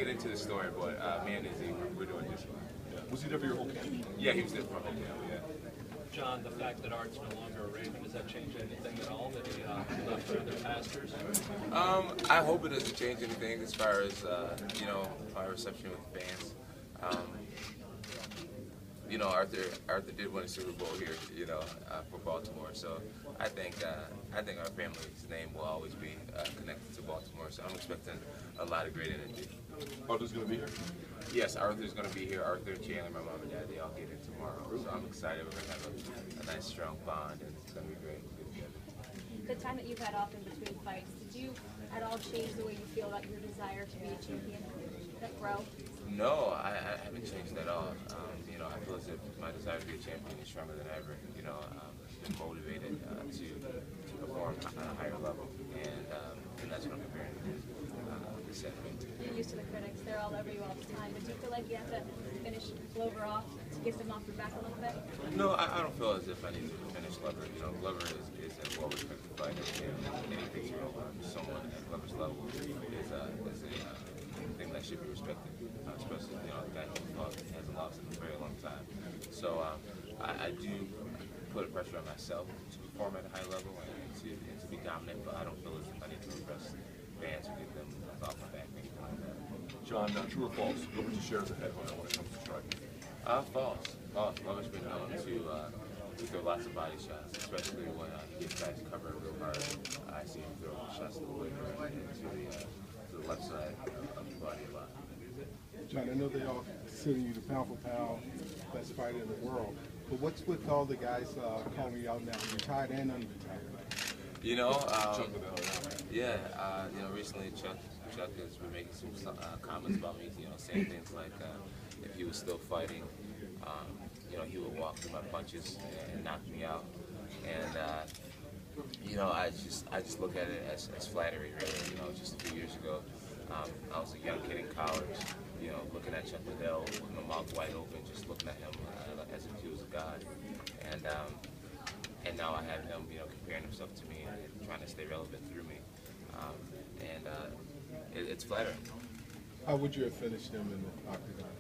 get into the story, but me and Izzy, we're doing just fine. Yeah. Was he there for your whole camp? Yeah, he was there for my whole camp, yeah. John, the fact that Art's no longer a Raven, does that change anything at all that he left for other pastors? I hope it doesn't change anything as far as, you know, my reception with the fans. You know, Arthur did win a Super Bowl here, you know, for Baltimore. So I think our family's name will always be connected to Baltimore. So I'm expecting a lot of great energy. Arthur's going to be here? Yes, Arthur's going to be here. Arthur, Chandler, my mom and dad, they all get in tomorrow. So I'm excited. We're going to have a nice, strong bond, and it's going to be great. The time that you've had off in between fights, did you at all change the way you feel about your desire to be a champion? That grow? No, I haven't changed at all. You know, I feel as if my desire to be a champion is stronger than ever. You know, I've been motivated to perform at a higher level, and that's what I'm preparing to do. You're used to the critics; they're all over you all the time. But do you feel like you have to finish Glover off to get them off your back a little bit? No, I don't feel as if I need to finish Glover. You know, Glover is a well-respected fighter, and anything someone at Glover's level is a thing that should be respected. Especially, you know, the guy who hasn't lost in a very long time. So I do put pressure on myself to perform at a high level and to be dominant, but I don't feel as if I need to impress fans or get them off my back, anything like that. John, true or false? What would you share as a headliner when it comes to striking? False. Glover's been known to throw lots of body shots, especially when he gets guys covered real hard. I see him throw shots to the liver and to the left side of the body a lot. John, I know they all consider you the pound for pound best fighter in the world, but what's with all the guys calling you out now, retired and unretired? You know, yeah, you know, recently Chuck has been making some comments about me, you know, saying things like if he was still fighting, you know, he would walk through my punches and knock me out. And, you know, I just look at it as flattery, really. You know, just a few years ago, I was a young kid in college, you know, looking at Chuck Liddell with my mouth wide open, just looking at him as if he was a god. And now I have him, you know, comparing himself to me and trying to stay relevant through me. It's flattering. How would you have finished him in the octagon?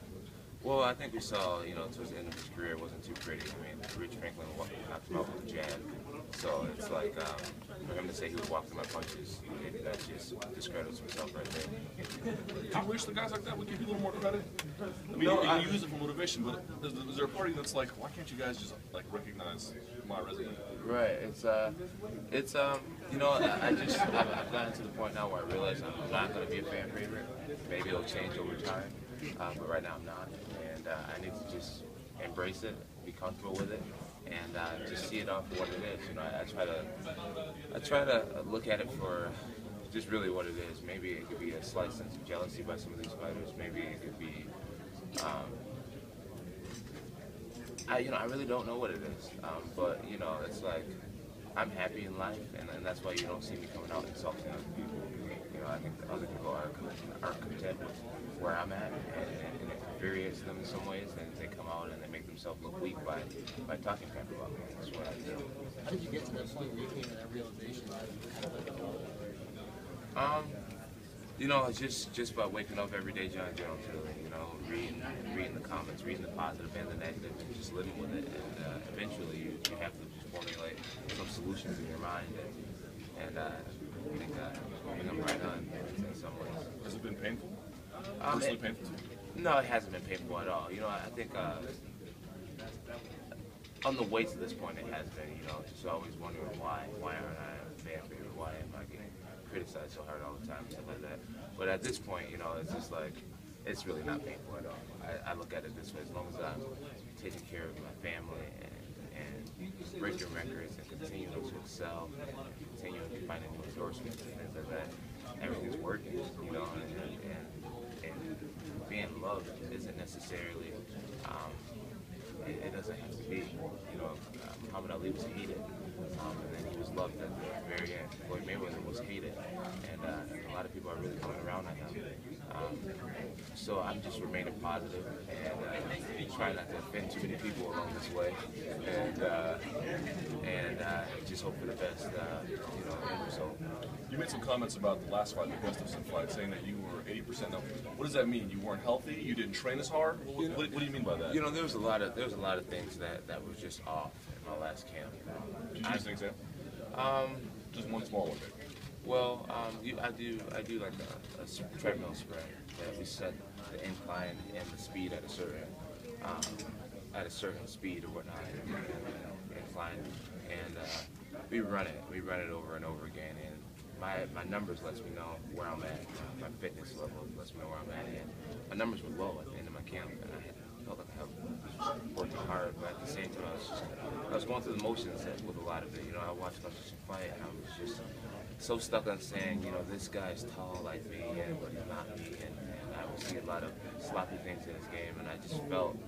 Well, I think we saw, you know, towards the end of his career, it wasn't too pretty. I mean, Rich Franklin knocked him out with a jab. So it's like, for him to say he would walk through my punches, maybe that just discredits himself right there. Do you wish the guys like that would give you a little more credit? I mean, No, you use it for motivation, but is there a party that's like, why can't you guys just like recognize my resume? Right. It's you know, I've gotten to the point now where I realize I'm not going to be a fan favorite. Maybe it'll change over time, but right now I'm not, and I need to just embrace it, be comfortable with it, and just see it all for what it is. You know, I try to look at it for just really what it is. Maybe it could be a slight sense of jealousy by some of these fighters. Maybe it could be, I really don't know what it is. But you know, it's like I'm happy in life, and that's why you don't see me coming out insulting other people. You know, I think that other people are content with where I'm at, and it infuriates them in some ways, and they come out and they make themselves look weak by talking crap about me. That's what I do. How did you get to that point where you came to that realization that you kind of let go? You know, it's just by waking up every day, Jon Jones, really. You know, reading the comments, reading the positive and the negative, and just living with it. And eventually, you have to just formulate some solutions in your mind, and I think I'm right on in some ways. Has it been painful? Personally painful? No, it hasn't been painful at all. You know, I think on the way to this point, it has been. You know, just always wondering why aren't I a fan favorite? Why am I getting criticized so hard all the time, stuff like that. But at this point, you know, it's just like, it's really not painful at all. I look at it this way: as long as I'm taking care of my family and breaking records and continuing to excel, continuing to find new endorsements and things like that, everything's working, you know, and being loved isn't necessarily, it doesn't have to be, you know, Muhammad Ali was hated, and then he was loved at the very end. Floyd Mayweather was hated, and a lot of people are really coming around on him. so I'm just remaining positive and trying not to offend too many people along this way, and just hope for the best, you know, end result. You made some comments about the last fight, the Gustafson fight, saying that you were 80%. Now, what does that mean? You weren't healthy? You didn't train as hard? What do you mean by that? You know, there was a lot of things that was just off in my last camp. Could you use an example? Just one small one. Well, I do like a treadmill sprint that we set the incline and the speed at a certain speed or whatnot, incline, and we run it over and over again, and my numbers lets me know where I'm at, my fitness level lets me know where I'm at, and my numbers were low at the end of my camp, and I felt like I was working hard, but at the same time I was going through the motions with a lot of it. You know, I watched Gustafson fight, and I was just so stuck on saying, you know, this guy's tall like me, but he's not me, and I would see a lot of sloppy things in his game, and I just felt,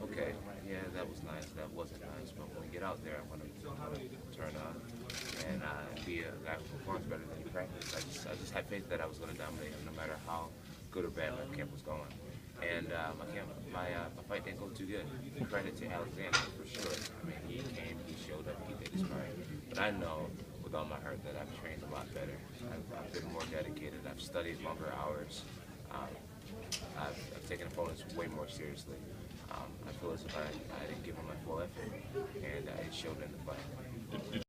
okay, yeah, that was nice, that wasn't nice, but when we get out there, I'm going to turn up and be a guy who performs better than he practiced. I just had faith that I was going to dominate him, no matter how good or bad my camp was going. And my fight didn't go too good. Credit to Alexander for sure. I mean, he came, he showed up, he did his part. But I know with all my heart that I've trained a lot better. I've been more dedicated. I've studied longer hours. I've taken opponents way more seriously. I feel as if I didn't give them my full effort, and it showed in the fight.